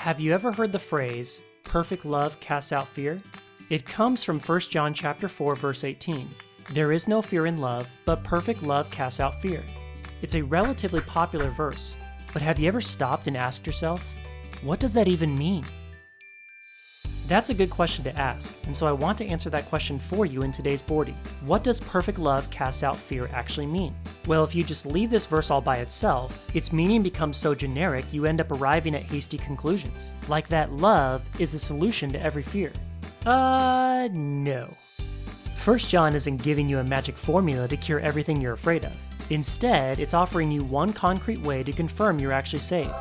Have you ever heard the phrase, perfect love casts out fear? It comes from 1 John chapter 4, verse 18. There is no fear in love, but perfect love casts out fear. It's a relatively popular verse, but have you ever stopped and asked yourself, what does that even mean? That's a good question to ask, and so I want to answer that question for you in today's boardie. What does perfect love cast out fear actually mean? Well, if you just leave this verse all by itself, its meaning becomes so generic you end up arriving at hasty conclusions, like that love is the solution to every fear. No. 1 John isn't giving you a magic formula to cure everything you're afraid of. Instead, it's offering you one concrete way to confirm you're actually saved.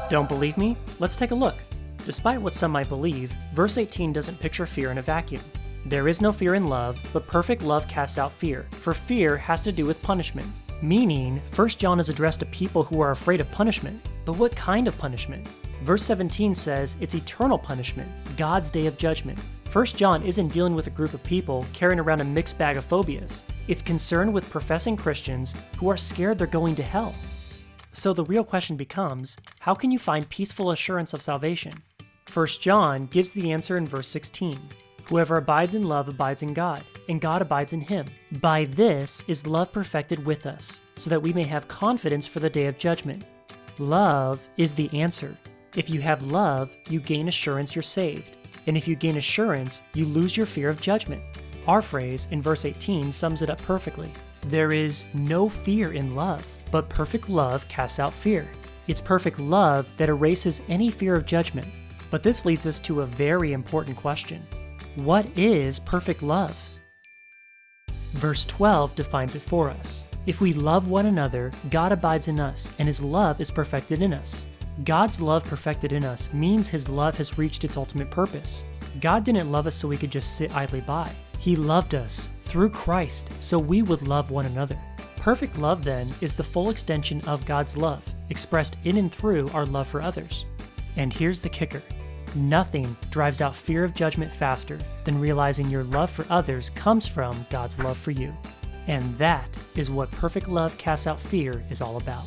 Don't believe me? Let's take a look. Despite what some might believe, verse 18 doesn't picture fear in a vacuum. There is no fear in love, but perfect love casts out fear, for fear has to do with punishment. Meaning, 1 John is addressed to people who are afraid of punishment. But what kind of punishment? Verse 17 says it's eternal punishment, God's day of judgment. 1 John isn't dealing with a group of people carrying around a mixed bag of phobias. It's concerned with professing Christians who are scared they're going to hell. So the real question becomes, how can you find peaceful assurance of salvation? 1 John gives the answer in verse 16. Whoever abides in love abides in God, and God abides in him. By this is love perfected with us, so that we may have confidence for the day of judgment. Love is the answer. If you have love, you gain assurance you're saved. And if you gain assurance, you lose your fear of judgment. Our phrase in verse 18 sums it up perfectly. There is no fear in love, but perfect love casts out fear. It's perfect love that erases any fear of judgment. But this leads us to a very important question. What is perfect love? Verse 12 defines it for us. If we love one another, God abides in us, and his love is perfected in us. God's love perfected in us means his love has reached its ultimate purpose. God didn't love us so we could just sit idly by. He loved us through Christ so we would love one another. Perfect love, then, is the full extension of God's love, expressed in and through our love for others. And here's the kicker. Nothing drives out fear of judgment faster than realizing your love for others comes from God's love for you. And that is what perfect love casts out fear is all about.